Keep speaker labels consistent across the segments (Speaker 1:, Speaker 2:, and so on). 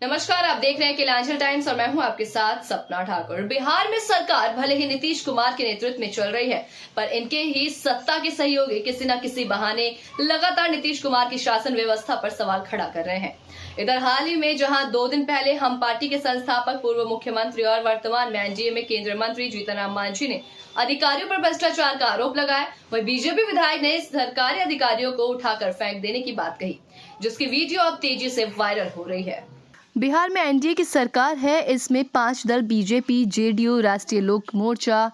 Speaker 1: नमस्कार, आप देख रहे हैं किलांचल टाइम्स और मैं हूं आपके साथ सपना ठाकुर। बिहार में सरकार भले ही नीतीश कुमार के नेतृत्व में चल रही है, पर इनके ही सत्ता के सहयोगी किसी न किसी बहाने लगातार नीतीश कुमार की शासन व्यवस्था पर सवाल खड़ा कर रहे हैं। इधर हाल ही में जहां 2 दिन पहले हम पार्टी के संस्थापक, पूर्व मुख्यमंत्री और वर्तमान में एनडीए में केंद्रीय मंत्री जीतन राम मांझी ने अधिकारियों पर भ्रष्टाचार का आरोप लगाया, वहीं बीजेपी विधायक ने सरकारी अधिकारियों को उठाकर फेंक देने की बात कही, जिसकी वीडियो अब तेजी से वायरल हो रही है। बिहार में एनडीए की सरकार है। इसमें 5 दल बीजेपी, जेडीयू, राष्ट्रीय लोक मोर्चा,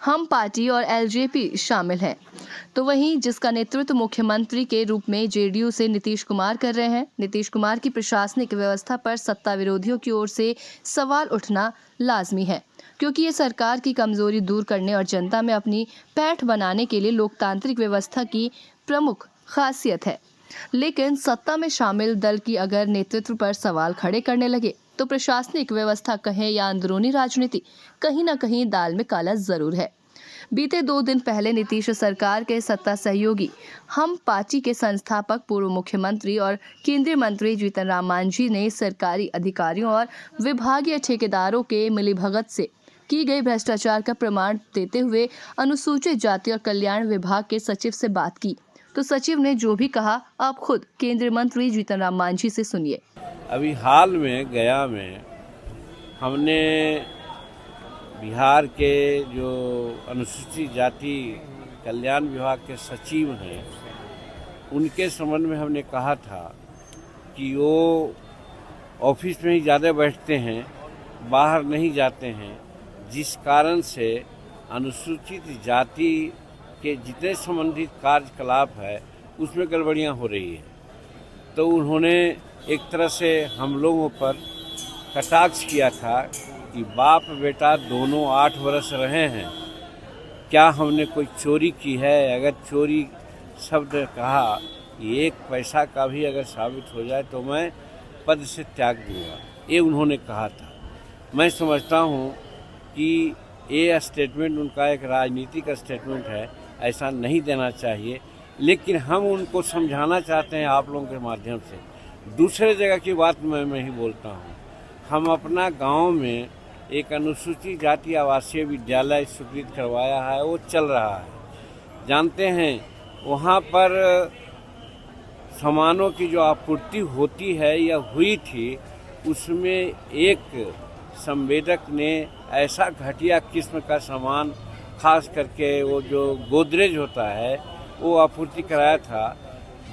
Speaker 1: हम पार्टी और एलजेपी शामिल हैं। तो वहीं जिसका नेतृत्व मुख्यमंत्री के रूप में जेडीयू से नीतीश कुमार कर रहे हैं। नीतीश कुमार की प्रशासनिक व्यवस्था पर सत्ता विरोधियों की ओर से सवाल उठना लाजमी है, क्योंकि ये सरकार की कमजोरी दूर करने और जनता में अपनी पैठ बनाने के लिए लोकतांत्रिक व्यवस्था की प्रमुख खासियत है। लेकिन सत्ता में शामिल दल की अगर नेतृत्व पर सवाल खड़े करने लगे तो प्रशासनिक व्यवस्था कहें या अंदरूनी राजनीति, कहीं न कहीं दाल में काला जरूर है। बीते 2 दिन पहले नीतीश सरकार के सत्ता सहयोगी, हम पार्टी के संस्थापक, पूर्व मुख्यमंत्री और केंद्रीय मंत्री जीतन राम मांझी ने सरकारी अधिकारियों और विभागीय ठेकेदारों के मिलीभगत से की गई भ्रष्टाचार का प्रमाण देते हुए अनुसूचित जाति और कल्याण विभाग के सचिव से बात की। तो सचिव ने जो भी कहा, आप खुद केंद्रीय मंत्री जीतन राम मांझी से सुनिए।
Speaker 2: अभी हाल में गया में हमने बिहार के जो अनुसूचित जाति कल्याण विभाग के सचिव हैं, उनके संबंध में हमने कहा था कि वो ऑफिस में ही ज़्यादा बैठते हैं, बाहर नहीं जाते हैं, जिस कारण से अनुसूचित जाति के जितने संबंधित कार्यकलाप है उसमें गड़बड़ियाँ हो रही है। तो उन्होंने एक तरह से हम लोगों पर कटाक्ष किया था कि बाप बेटा दोनों 8 वर्ष रहे हैं, क्या हमने कोई चोरी की है? अगर चोरी शब्द कहा, एक पैसा का भी अगर साबित हो जाए तो मैं पद से त्याग दूंगा, ये उन्होंने कहा था। मैं समझता हूँ कि ये स्टेटमेंट उनका एक राजनीतिक स्टेटमेंट है, ऐसा नहीं देना चाहिए। लेकिन हम उनको समझाना चाहते हैं आप लोगों के माध्यम से। दूसरे जगह की बात मैं ही बोलता हूँ। हम अपना गांव में एक अनुसूचित जाति आवासीय विद्यालय स्वीकृत करवाया है, वो चल रहा है। जानते हैं वहाँ पर सामानों की जो आपूर्ति होती है या हुई थी, उसमें एक संवेदक ने ऐसा घटिया किस्म का सामान, खास करके वो जो गोदरेज होता है, वो आपूर्ति कराया था,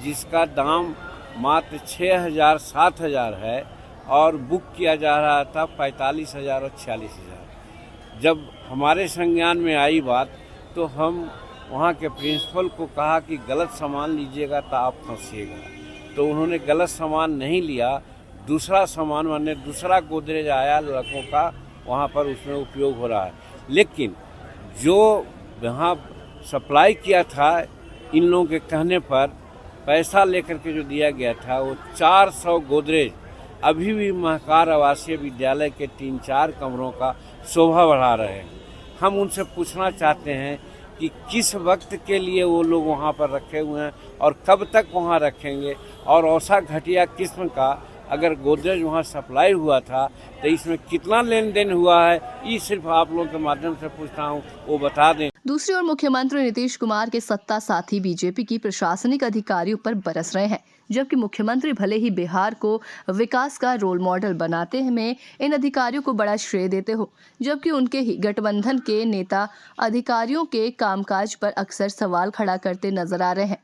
Speaker 2: जिसका दाम मात्र 6,000 7,000 है और बुक किया जा रहा था 45,000 और 46,000। जब हमारे संज्ञान में आई बात तो हम वहाँ के प्रिंसिपल को कहा कि गलत सामान लीजिएगा तो आप फंसिएगा। तो उन्होंने गलत सामान नहीं लिया, दूसरा सामान, माने दूसरा गोदरेज आया लड़कों का, वहाँ पर उसमें उपयोग हो रहा है। लेकिन जो वहाँ सप्लाई किया था इन लोगों के कहने पर, पैसा लेकर के जो दिया गया था, वो 400 गोदरेज अभी भी महकार आवासीय विद्यालय के 3-4 कमरों का शोभा बढ़ा रहे हैं। हम उनसे पूछना चाहते हैं कि किस वक्त के लिए वो लोग वहाँ पर रखे हुए हैं और कब तक वहाँ रखेंगे, और ऐसा घटिया किस्म का अगर गोदरेज वहाँ सप्लाई हुआ था तो इसमें कितना लेन देन हुआ है, ये सिर्फ आप लोगों के माध्यम से पूछता हूँ, वो बता दें।
Speaker 1: दूसरी ओर मुख्यमंत्री नीतीश कुमार के सत्ता साथी बीजेपी की प्रशासनिक अधिकारियों पर बरस रहे हैं, जबकि मुख्यमंत्री भले ही बिहार को विकास का रोल मॉडल बनाते में इन अधिकारियों को बड़ा श्रेय देते हो, जबकि उनके ही गठबंधन के नेता अधिकारियों के कामकाज पर अक्सर सवाल खड़ा करते नजर आ रहे हैं।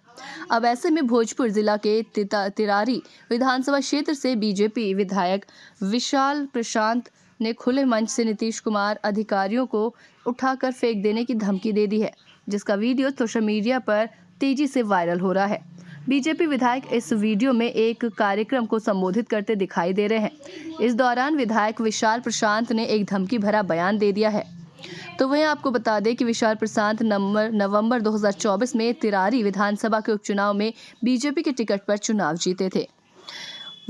Speaker 1: अब ऐसे में भोजपुर जिला के तिरारी विधानसभा क्षेत्र से बीजेपी विधायक विशाल प्रशांत ने खुले मंच से नीतीश कुमार अधिकारियों को उठाकर फेंक देने की धमकी दे दी है, जिसका वीडियो सोशल मीडिया पर तेजी से वायरल हो रहा है। बीजेपी विधायक इस वीडियो में एक कार्यक्रम को संबोधित करते दिखाई दे रहे हैं। इस दौरान विधायक विशाल प्रशांत ने एक धमकी भरा बयान दे दिया है। तो वहीं आपको बता दें कि विशाल प्रशांत नवंबर 2024 में तिरारी विधानसभा के उपचुनाव में बीजेपी के टिकट पर चुनाव जीते थे।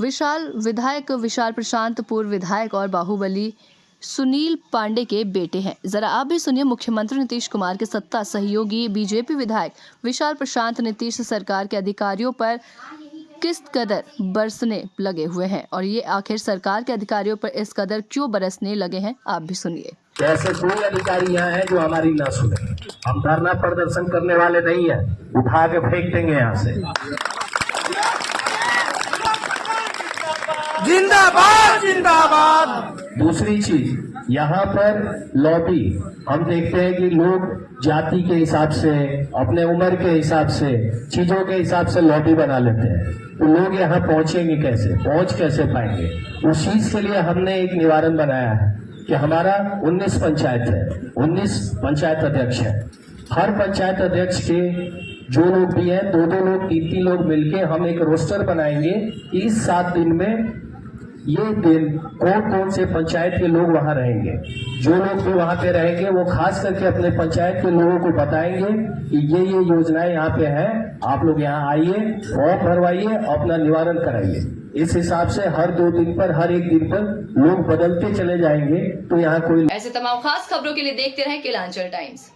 Speaker 1: विधायक विशाल प्रशांत पूर्व विधायक और बाहुबली सुनील पांडे के बेटे हैं। जरा आप भी सुनिए मुख्यमंत्री नीतीश कुमार के सत्ता सहयोगी बीजेपी विधायक विशाल प्रशांत नीतीश सरकार के अधिकारियों पर किस कदर बरसने लगे हुए हैं और ये आखिर सरकार के अधिकारियों पर इस कदर क्यों बरसने लगे हैं, आप भी सुनिए।
Speaker 3: ऐसे कोई अधिकारी यहाँ है जो हमारी ना सुने। हम धरना प्रदर्शन करने वाले नहीं है, उठा के फेंक देंगे यहाँ से।
Speaker 4: जिंदाबाद जिंदाबाद।
Speaker 3: दूसरी चीज, यहाँ पर लॉबी हम देखते हैं कि लोग जाति के हिसाब से, अपने उम्र के हिसाब से, चीजों के हिसाब से लॉबी बना लेते हैं। तो लोग यहाँ पहुंचेंगे कैसे, पहुंच कैसे पाएंगे? उस चीज के लिए हमने एक निवारण बनाया है कि हमारा 19 पंचायत है, 19 पंचायत अध्यक्ष है। हर पंचायत अध्यक्ष के जो लोग भी हैं, 2-2 लोग, 3-3 लोग मिलके हम एक रोस्टर बनाएंगे कि इस 7 दिन में ये दिन कौन कौन से पंचायत के लोग वहाँ रहेंगे। जो लोग भी वहाँ पे रहेंगे वो खास करके अपने पंचायत के लोगों को बताएंगे कि ये योजनाएं यहाँ पे है, आप लोग यहाँ आइए, फॉर्म भरवाइए, अपना निवारण कराइए। इस हिसाब से हर 2 दिन पर, हर 1 दिन पर लोग बदलते चले जाएंगे। तो यहाँ कोई
Speaker 1: ऐसे तमाम खास खबरों के लिए देखते रहें केलांचल टाइम्स।